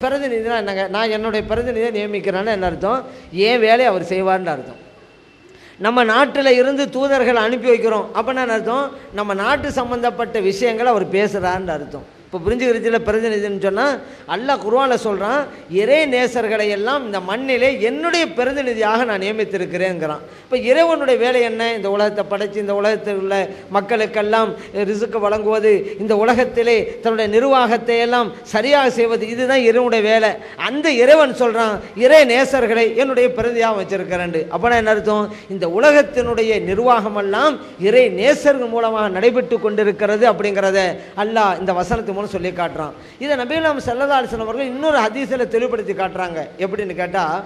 பிரதிநிதினா என்னங்க? நான் என்னுடைய பிரதிநிதியை நியமிக்கிறேன்னு என்ன அர்த்தம்? என் வேலையை அவர் செய்வார்னு அர்த்தம். நம்ம நாட்டில் இருந்து தூதர்கள் அனுப்பி வைக்கிறோம் அப்படின்னா அர்த்தம் நம்ம நாட்டு சம்பந்தப்பட்ட விஷயங்களை அவர் பேசுகிறான்னு அர்த்தம். இப்போ புரிஞ்சுக்கிறதுல பிரதிநிதின்னு சொன்னால் அல்லாஹ் குர்ஆனில் சொல்கிறான், இறை நேசர்களை எல்லாம் இந்த மண்ணிலே என்னுடைய பிரதிநிதியாக நான் நியமித்திருக்கிறேங்கிறான். இப்போ இறைவனுடைய வேலை என்ன? இந்த உலகத்தை படைத்து இந்த உலகத்தில் உள்ள மக்களுக்கெல்லாம் ரிசுக்கு வழங்குவது, இந்த உலகத்திலே தன்னுடைய நிர்வாகத்தை எல்லாம் சரியாக செய்வது, இதுதான் இறைவனுடைய வேலை. அந்த இறைவன் சொல்கிறான், இறை நேசர்களை என்னுடைய பிரதியாக வச்சிருக்கிறேன். அப்படின்னா என்ன அர்த்தம்? இந்த உலகத்தினுடைய நிர்வாகமெல்லாம் இறை நேசர்கள் மூலமாக நடைபெற்று கொண்டிருக்கிறது அப்படிங்கிறத அல்லாஹ் இந்த வசனத்து மூலம் சொல்லி காட்டுறான். இதை நபிகள் ஸல்லல்லாஹு அலைஹி வஸல்லம் அவர்கள் இன்னொரு ஹதீஸில் தெளிவுபடுத்தி காட்டுறாங்க. எப்படின்னு கேட்டால்,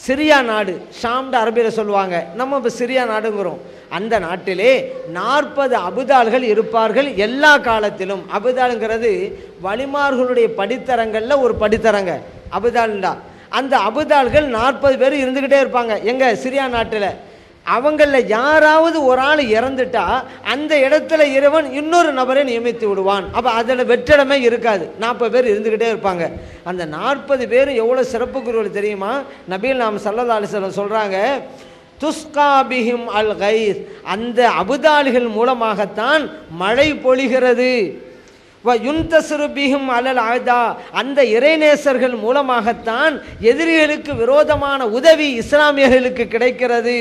சிரியா நாடு, ஷாம்னு அரபியில் சொல்லுவாங்க, நம்ம இப்போ சிரியா நாடுங்கிறோம். அந்த நாட்டிலே 40 அபுதால்கள் இருப்பார்கள் எல்லா காலத்திலும். அபுதாலுங்கிறது வலிமார்களுடைய படித்தரங்களில் ஒரு படித்தரங்க அபுதால்டா. அந்த அபுதால்கள் 40 பேர் இருந்துக்கிட்டே இருப்பாங்க. எங்கே? சிரியா நாட்டில். அவங்களில் யாராவது ஒரு ஆள் இறந்துட்டா அந்த இடத்துல இறைவன் இன்னொரு நபரை நியமித்து விடுவான். அப்போ அதில் வெற்றிடமே இருக்காது. 40 பேர் இருந்துக்கிட்டே இருப்பாங்க. அந்த 40 பேர் எவ்வளோ சிறப்புக்குரியவர்கள் தெரியுமா? நபிகள் நாம் ஸல்லல்லாஹு அலைஹி வஸல்லம் சொல்கிறாங்க, துஸ்கா பிஹிம் அல் கைஸ், அந்த அபுதாலிகள் மூலமாகத்தான் மழை பொழிகிறது. யுன்தஸ்ரு பிஹிம் அலல் ஆதா, அந்த இறைநேசர்கள் மூலமாகத்தான் எதிரிகளுக்கு விரோதமான உதவி இஸ்லாமியர்களுக்கு கிடைக்கிறது.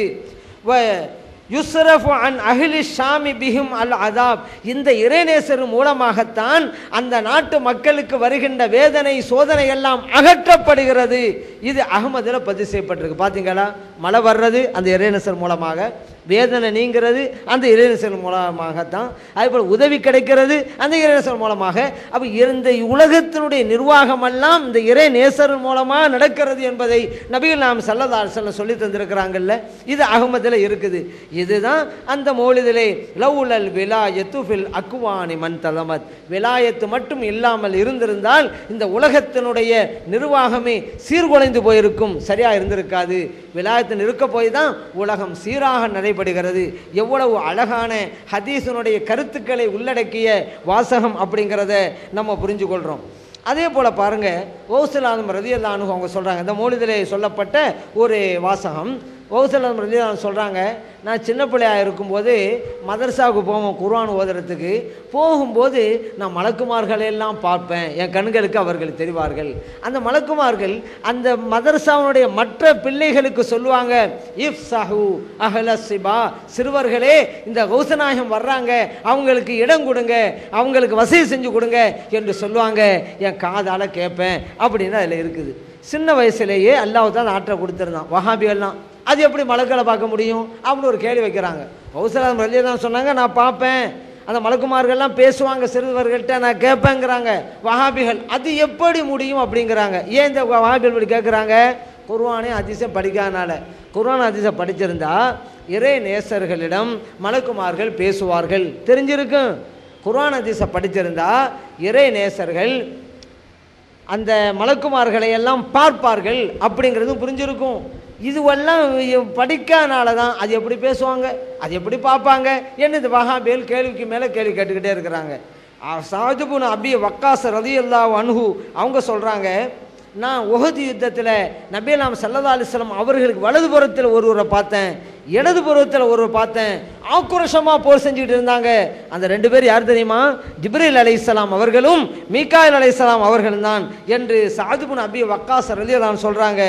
யுஸ்ரஃபு அன் அஹ்லி ஷாமி பிஹிம் அல் அதாப், இந்த இறைநேசர் மூலமாகத்தான் அந்த நாட்டு மக்களுக்கு வருகின்ற வேதனை சோதனை எல்லாம் அகற்றப்படுகிறது. இது அகமதில் பதிவு செய்யப்பட்டிருக்கு. பார்த்தீங்களா? மழை வர்றது அந்த இறைநேசர் மூலமாக, வேதனை நீங்கிறது அந்த இறைநேசர் மூலமாகத்தான், அதேபோல் உதவி கிடைக்கிறது அந்த இறைநேசர் மூலமாக. அப்போ இந்த உலகத்தினுடைய நிர்வாகமெல்லாம் இந்த இறைநேசர் மூலமாக நடக்கிறது என்பதை நபிகள் நாம் ஸல்லல்லாஹு அலைஹி வஸல்லம் சொல்லி தந்திருக்கிறாங்கல்ல. இது அகமதில் இருக்குது. இதுதான் அந்த மௌலிதிலே லவுலல் விலாயத்து ஃபில் அக்வானி மன் தலமத், விலாயத்து மட்டும் இல்லாமல் இருந்திருந்தால் இந்த உலகத்தினுடைய நிர்வாகமே சீர்குலைந்து போயிருக்கும், சரியாக இருந்திருக்காது. விலாயத்தின் இருக்க போய் தான் உலகம் சீராக நடைபெறுகிறது. எவ்வளவு அழகான ஹதீஸினுடைய கருத்துக்களை உள்ளடக்கிய வாசகம் அப்படிங்கிறத நம்ம புரிஞ்சு கொள்கிறோம். அதே போல் பாருங்கள், கௌஸுல் ஆலம் ரலியல்லாஹு அன்ஹு அவங்க சொல்கிறாங்க, இந்த மௌலிதிலே சொல்லப்பட்ட ஒரு வாசகம். கௌஸுல் ஆலம் ரலியல்லாஹு அன்ஹு சொல்கிறாங்க, நான் சின்ன பிள்ளையாக இருக்கும்போது மதரசாவுக்கு போவோம் குர்ஆன் ஓதுறதுக்கு. போகும்போது நான் மலக்குமார்களெல்லாம் பார்ப்பேன், என் கண்களுக்கு அவர்கள் தெரிவார்கள். அந்த மலக்குமார்கள் அந்த மதரசாவுடைய மற்ற பிள்ளைகளுக்கு சொல்லுவாங்க, இஃப் சஹு அஹ்ல சிபா, சிறுவர்களே இந்த கௌசநாயகம் வர்றாங்க, அவங்களுக்கு இடம் கொடுங்க, அவங்களுக்கு வசதி செஞ்சு கொடுங்க என்று சொல்லுவாங்க. என் காதால் கேட்பேன் அப்படின்னு அதில் இருக்குது. சின்ன வயசுலேயே அல்லாஹ் தான் ஆற்றை கொடுத்துருந்தான். வஹாபிகள்லாம் அது எப்படி மலக்களை பார்க்க முடியும் அப்படின்னு ஒரு கேள்வி வைக்கிறாங்க. கௌஸுல் ஆலம் ரலியல்லாஹு அன்ஹு சொன்னாங்க, நான் பார்ப்பேன், அந்த மலக்குமார்கள்லாம் பேசுவாங்க சிறுவர்கள்ட்ட, நான் கேட்பேங்கிறாங்க. வஹாபிகள் அது எப்படி முடியும் அப்படிங்கிறாங்க. ஏன் இந்த வஹாபிகள் இப்படி கேட்குறாங்க? குர்ஆனே ஹதீஸை படிக்காதனால. குர்ஆன் ஹதீஸை படிச்சிருந்தா இறை நேசர்களிடம் மலக்குமார்கள் பேசுவார்கள் தெரிஞ்சிருக்கும். குர்ஆன் ஹதீஸை படிச்சிருந்தா இறை நேசர்கள் அந்த மலக்குமார்களை எல்லாம் பார்ப்பார்கள் அப்படிங்கிறதும் புரிஞ்சிருக்கும். இதுவெல்லாம் படிக்காதனால தான் அது எப்படி பேசுவாங்க, அது எப்படி பார்ப்பாங்க என்ன இந்த வஹாபிகள் கேள்விக்கு மேலே கேள்வி கேட்டுக்கிட்டே இருக்கிறாங்க. சஅத் இப்னு அபி வக்காஸ் ரலியல்லாஹு அன்ஹு அவங்க சொல்கிறாங்க, நான் உஹது யுத்தத்தில் நபிகள் நாயகம் ஸல்லல்லாஹு அலைஹி வஸல்லம் அவர்களுக்கு வலதுபுறத்தில் ஒருவரை பார்த்தேன், இடதுபுறத்தில் ஒருவர் பார்த்தேன், ஆக்ரோஷமாக போர் செஞ்சுக்கிட்டு இருந்தாங்க. அந்த 2 பேர் யார் தெரியுமா? ஜிப்ரீல் அலைஹிஸ்ஸலாம் அவர்களும் மீகாயில் அலைஹிஸ்ஸலாம் அவர்களும் தான் என்று சஅத் இப்னு அபி வக்காஸ் ரலியல்லாஹு அன்ஹு சொல்கிறாங்க.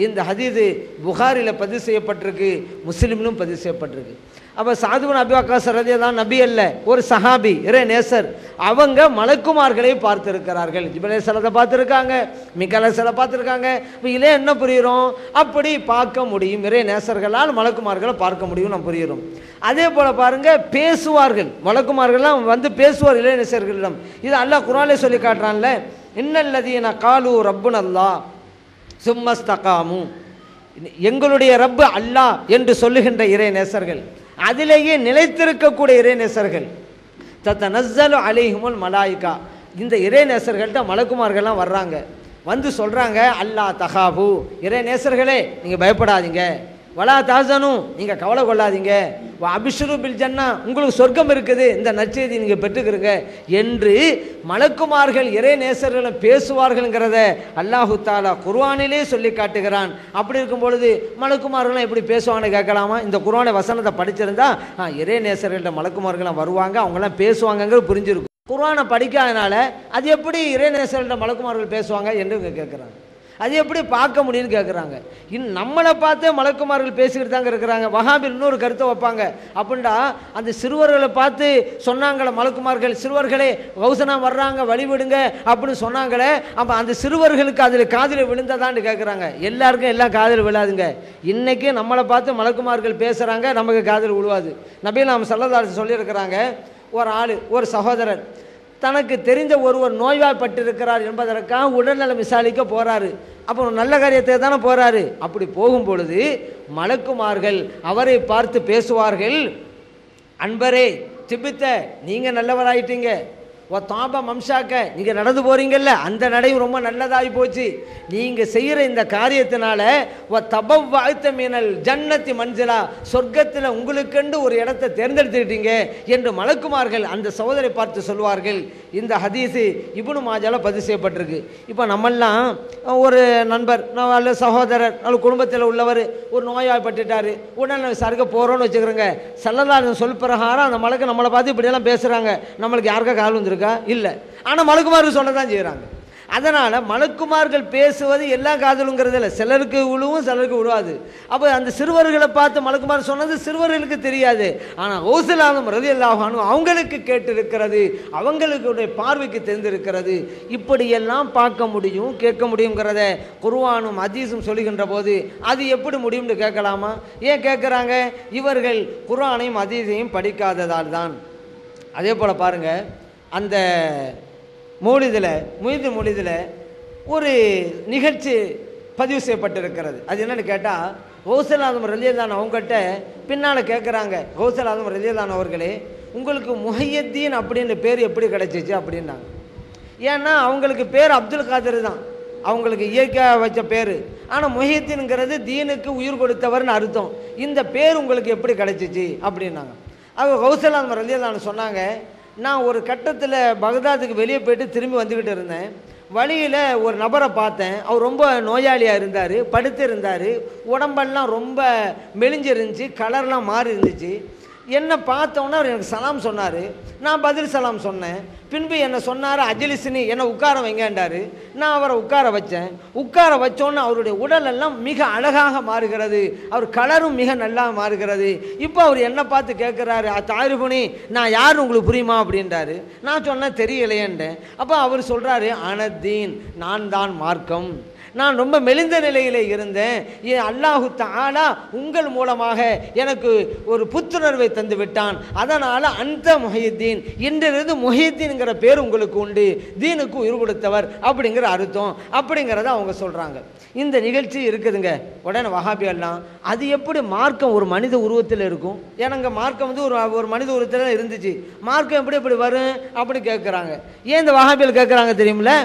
இந்த ஹதீஸ் புகாரியில் பதிவு செய்யப்பட்டிருக்கு, முஸ்லிமிலும் பதிவு செய்யப்பட்டிருக்கு. அப்போ சஅத் இப்னு அபி வக்காஸ் ரலியல்லாஹு அன்ஹு நபி அல்ல, ஒரு சஹாபி, இறை நேசர். அவங்க மலக்குமார்களை பார்த்துருக்கிறார்கள். ஜிப்ரீல் அலைஹிஸ்ஸலாத்தை பார்த்துருக்காங்க, மீகாயில் அலைஹிஸ்ஸலாம் பார்த்துருக்காங்க. இப்போ இதில் என்ன புரிகிறோம்? அப்படி பார்க்க முடியும், இறை நேசர்களால் மலக்குமார்களை பார்க்க முடியும் நம்ம புரிகிறோம். அதே போல் பாருங்கள், பேசுவார்கள் மலக்குமார்கள்லாம் வந்து பேசுவார் இறை நேசர்களிடம். இது அல்லாஹ் குர்ஆனிலே சொல்லி காட்டுறான்ல, இன்னல்லதீன காலு ரப்புனல்லாஹ் சும்மஸ்தகாமு, எங்களுடைய ரப்பு அல்லாஹ் என்று சொல்லுகின்ற இறை நேசர்கள், அதிலேயே நிலைத்திருக்கக்கூடிய இறை நேசர்கள், தத்தனஸ்ஸலு அலைஹிமுல் மலாயிகா, இந்த இறை நேசர்கள்ட்ட மலக்குமார்கள்லாம் வர்றாங்க, வந்து சொல்கிறாங்க, அல்லாஹ் தகாபு, இறை நேசர்களே நீங்கள் பயப்படாதீங்க, வலா தாசனும், நீங்கள் கவலை கொள்ளாதீங்க, அபிஷரு பில் ஜன்னா, உங்களுக்கு சொர்க்கம் இருக்குது, இந்த நற்செய்தி நீங்கள் பெற்றுக்கிறீங்க என்று மலக்குமார்கள் இறை நேசர்களும் பேசுவார்கள்ங்கிறத அல்லாஹு தாலா குர்ஆனிலே சொல்லி காட்டுகிறான். அப்படி இருக்கும் பொழுது மலக்குமார்களும் எப்படி பேசுவாங்கன்னு கேட்கலாமா? இந்த குர்ஆனை வசனத்தை படிச்சிருந்தா இறை நேசர்கள்ட்ட மலக்குமார்கள்லாம் வருவாங்க, அவங்களாம் பேசுவாங்கங்கிறது புரிஞ்சிருக்கும். குர்ஆனை படிக்காதனால அது எப்படி இறை நேசர்கள்ட்ட மலக்குமார்கள் பேசுவாங்க என்று கேட்குறாங்க. அது எப்படி பார்க்க முடியும்னு கேட்குறாங்க. நம்மளை பார்த்தே மலக்குமார்கள் பேசிக்கிட்டு தாங்க இருக்கிறாங்க. வஹாபில் இன்னொரு கருத்தை வைப்பாங்க. அப்படின்டா அந்த சிறுவர்களை பார்த்து சொன்னாங்களே மலக்குமார்கள், சிறுவர்களே கௌசனா வர்றாங்க வழிவிடுங்க அப்படின்னு சொன்னாங்களே, அப்போ அந்த சிறுவர்களுக்கு அதில் காதில் விழுந்ததான்னு கேட்குறாங்க. எல்லாருக்கும் எல்லாம் காதில் விழாதுங்க. இன்றைக்கி நம்மளை பார்த்து மலக்குமார்கள் பேசுகிறாங்க, நமக்கு காதில் விழுவாது. நபிகள் நாயகம் ஸல்லல்லாஹு அலைஹி வஸல்லம் சொல்லியிருக்கிறாங்க, ஒரு ஆள், ஒரு சகோதரர் தனக்கு தெரிந்த ஒருவர் நோய்வாய்ப்பட்டிருக்கிறார் என்பதற்காக உடல்நலம் விசாரிக்க போகிறாரு. அப்போ நல்ல காரியத்தை தானே போகிறாரு. அப்படி போகும் பொழுது மலக்குமார்கள் அவரை பார்த்து பேசுவார்கள், அன்பரே திபித்த, நீங்கள் நல்லவராயிட்டீங்க, ஓ தாபா மம்சாக்க, நீங்கள் நடந்து போகிறீங்கல்ல, அந்த நடையும் ரொம்ப நல்லதாகி போச்சு, நீங்கள் செய்கிற இந்த காரியத்தினால ஓ தபவ் வாழ்த்த மீனல் ஜன்னத்தி மஞ்சளா, சொர்க்கத்தில் உங்களுக்கென்று ஒரு இடத்தை தேர்ந்தெடுத்துக்கிட்டீங்க என்று மலக்குமார்கள் அந்த சகோதரை பார்த்து சொல்வார்கள். இந்த ஹதீஸு இப்னு மாஜால பதிவு செய்யப்பட்டிருக்கு. இப்போ நம்மெல்லாம் ஒரு நண்பர் அல்ல சகோதரர் அல்ல குடும்பத்தில் உள்ளவர் ஒரு நோயாய்ப்பட்டுட்டார், உடனே விசாரிக்க போகிறோன்னு வச்சுக்கிறோங்க. ஸல்லல்லாஹு சொல் பிரகாரம் அந்த மலக்கு நம்மளை பார்த்து இப்படியெல்லாம் பேசுகிறாங்க, நம்மளுக்கு யாருக்கா கால் வந்துருக்கு இல்லை, ஆனால் மலக்குமார்கள் சொல்ல தான் செய்கிறாங்க. அதனால் மலக்குமார்கள் பேசுவது எல்லா காதலுங்கிறது இல்லை, சிலருக்கு விழுவும் சிலருக்கு விழுவாது. அப்போ அந்த சிறுவர்களை பார்த்து மலக்குமார் சொன்னது சிறுவர்களுக்கு தெரியாது, ஆனால் கௌஸுல் ஆலம் ரலியல்லாஹு அன்ஹு அவங்களுக்கு கேட்டிருக்கிறது, அவங்களுடைய பார்வைக்கு தெரிந்திருக்கிறது. இப்படியெல்லாம் பார்க்க முடியும் கேட்க முடியுங்கிறத குர்ஆனும் ஹதீஸும் சொல்லுகின்ற போது அது எப்படி முடியும்னு கேட்கலாமா? ஏன் கேட்குறாங்க? இவர்கள் குர்ஆனையும் ஹதீஸையும் படிக்காததால் தான். அதே போல் பாருங்கள், அந்த மௌலிதில் ஒரு நிகழ்ச்சி பதிவு செய்யப்பட்டிருக்கிறது. அது என்னென்னு கேட்டால், கௌஸுல் ஆலம் ரலியல்லாஹு அவங்ககிட்ட பின்னால் கேட்குறாங்க, கௌஸுல் ஆலம் ரலியல்லாஹு அவர்களே, உங்களுக்கு முஹையத்தீன் அப்படின்ற பேர் எப்படி கிடச்சிச்சு அப்படின்னாங்க. ஏன்னா அவங்களுக்கு பேர் அப்துல் காதர் தான், அவங்களுக்கு இயற்கையாக வச்ச பேர். ஆனால் முஹையத்தீன்ங்கிறது தீனுக்கு உயிர் கொடுத்தவர்னு அர்த்தம். இந்த பேர் உங்களுக்கு எப்படி கிடச்சிச்சு அப்படின்னாங்க. அவங்க கௌஸுல் ஆலம் ரலியல்லாஹு சொன்னாங்க, நான் ஒரு கட்டத்தில் பகதாதுக்கு வெளியே போயிட்டு திரும்பி வந்துக்கிட்டு இருந்தேன். வழியில் ஒரு நபரை பார்த்தேன், அவர் ரொம்ப நோயாளியாக இருந்தார், படுத்து இருந்தார், உடம்பெல்லாம் ரொம்ப மெலிஞ்சிருந்துச்சு, கலர்லாம் மாறி இருந்துச்சு. என்னை பார்த்தோன்னே அவர் எனக்கு சலாம் சொன்னார், நான் பதில் சலாம் சொன்னேன். பின்பு என்னை சொன்னார், அஜிலிசினி, என்னை உட்கார வைங்கன்றார். நான் அவரை உட்கார வச்சேன். உட்கார வச்சோன்னு அவருடைய உடலெல்லாம் மிக அழகாக மாறுகிறது, அவர் கலரும் மிக நல்லா மாறுகிறது. இப்போ அவர் என்னை பார்த்து கேட்குறாரு, தாரிபுனி, நான் யார் உங்களுக்கு புரியுமா அப்படின்றாரு. நான் சொன்னேன் தெரியலையேன்றேன். அப்போ அவர் சொல்கிறாரு, அனத்தீன், நான் தான் மார்க்கம், நான் ரொம்ப மெலிந்த நிலையிலே இருந்தேன், அல்லாஹு தஆலா உங்கள் மூலமாக எனக்கு ஒரு புத்துணர்வை தந்து விட்டான், அதனால் அந்த முஹையத்தீன், இன்றிலிருந்து முஹையத்தீன்ங்கிற பேர் உங்களுக்கு உண்டு, தீனுக்கு உயிர் கொடுத்தவர் அப்படிங்கிற அர்த்தம் அப்படிங்கிறத அவங்க சொல்கிறாங்க. இந்த நிகழ்ச்சி இருக்குதுங்க. உடனே வஹாபியெல்லாம் அது எப்படி மார்க்கம் ஒரு மனித உருவத்தில் இருக்கும்? ஏன்னாங்க மார்க்கம் வந்து ஒரு மனித உருவத்தில் இருந்துச்சு, மார்க்கம் எப்படி வரும் அப்படின்னு கேட்குறாங்க. ஏன் இந்த வஹாபியல் கேட்குறாங்க தெரியுமில்ல?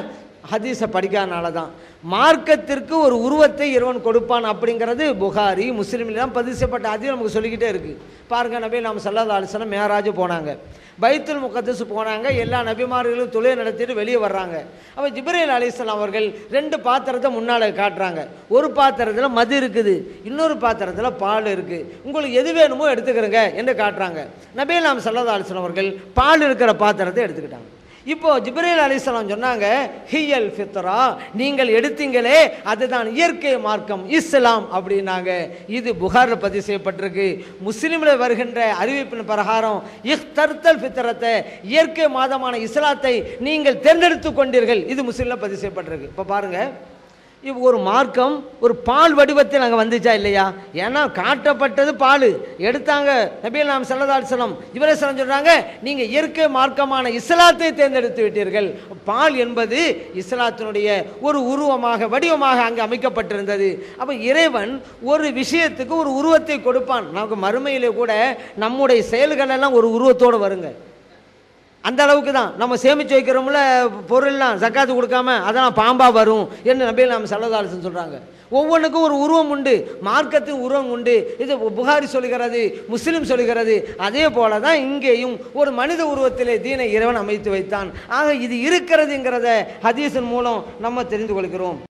ஹதீஸை படிக்காதனால தான். மார்க்கத்திற்கு ஒரு உருவத்தை இறைவன் கொடுப்பான் அப்படிங்கிறது புகாரி முஸ்லீம்லாம் பதிவு செய்யப்பட்ட ஹதீஸ் நமக்கு சொல்லிக்கிட்டே இருக்குது. பாருங்கள், நபி நாம் ஸல்லல்லாஹு அலைஹி வஸல்லம் மேராஜ் போனாங்க, பைத்துல் முகத்தஸ் போனாங்க, எல்லா நபிமார்களும் தொழுகை நடத்திட்டு வெளியே வர்றாங்க. அப்போ ஜிப்ரீல் அலைஹிஸ்ஸலாம் அவர்கள் 2 பாத்திரத்தை முன்னால் காட்டுறாங்க. ஒரு பாத்திரத்தில் மது இருக்குது, இன்னொரு பாத்திரத்தில் பால் இருக்குது, உங்களுக்கு எது வேணுமோ எடுத்துக்கிறங்க என்று காட்டுறாங்க. நபி நாம் ஸல்லல்லாஹு அலைஹி வஸல்லம் அவர்கள் பால் இருக்கிற பாத்திரத்தை எடுத்துக்கிட்டாங்க. இப்போ ஜிப்ரீல் அலைஹிஸ்ஸலாம் சொன்னாங்க, ஹியல் ஃபித்ரா, நீங்கள் எடுத்தீங்களே அதுதான் இயற்கை மார்க்கம் இஸ்லாம் அப்படின்னாங்க. இது புகாரில் பதிவு செய்யப்பட்டிருக்கு. முஸ்லீமில் வருகின்ற அறிவிப்பின் பிரகாரம் இஃப்தர்தல் ஃபித்ரத்தை, இயற்கை மாதமான இஸ்லாத்தை நீங்கள் தேர்ந்தெடுத்து கொண்டீர்கள், இது முஸ்லீமில் பதிவு செய்யப்பட்டிருக்கு. இப்போ பாருங்கள், இப்போ ஒரு மார்க்கம் ஒரு பால் வடிவத்தில் அங்கே வந்துச்சா இல்லையா? ஏன்னா காட்டப்பட்டது பால் எடுத்தாங்க. நபிகள் நாயகம் ஸல்லல்லாஹு அலைஹி வஸல்லம் இவரே சொல்றாங்க, நீங்கள் இயற்கை மார்க்கமான இஸ்லாத்தை தேர்ந்தெடுத்து விட்டீர்கள். பால் என்பது இஸ்லாத்தினுடைய ஒரு உருவமாக வடிவமாக அங்கே அமைக்கப்பட்டிருந்தது. அப்போ இறைவன் ஒரு விஷயத்துக்கு ஒரு உருவத்தை கொடுப்பான். நமக்கு மறுமையிலே கூட நம்முடைய செயல்கள் எல்லாம் ஒரு உருவத்தோடு வருங்க. அந்த அளவுக்கு தான் நம்ம சேமித்து வைக்கிறோம்ல பொருள்லாம் ஜக்காத்து கொடுக்காம அதெல்லாம் பாம்பா வரும் என்று நபிகள் நாயகம் ஸல்லல்லாஹு அலைஹி வஸல்லம் சொல்கிறாங்க. ஒவ்வொன்றுக்கும் ஒரு உருவம் உண்டு, மார்க்கத்தின் உருவம் உண்டு. இது புகாரி சொல்கிறது, முஸ்லிம் சொல்கிறது. அதே போல தான் இங்கேயும் ஒரு மனித உருவத்திலே தீனை இறைவன் அமைத்து வைத்தான். ஆக இது இருக்கிறதுங்கிறத ஹதீஸின் மூலம் நம்ம தெரிந்து கொள்கிறோம்.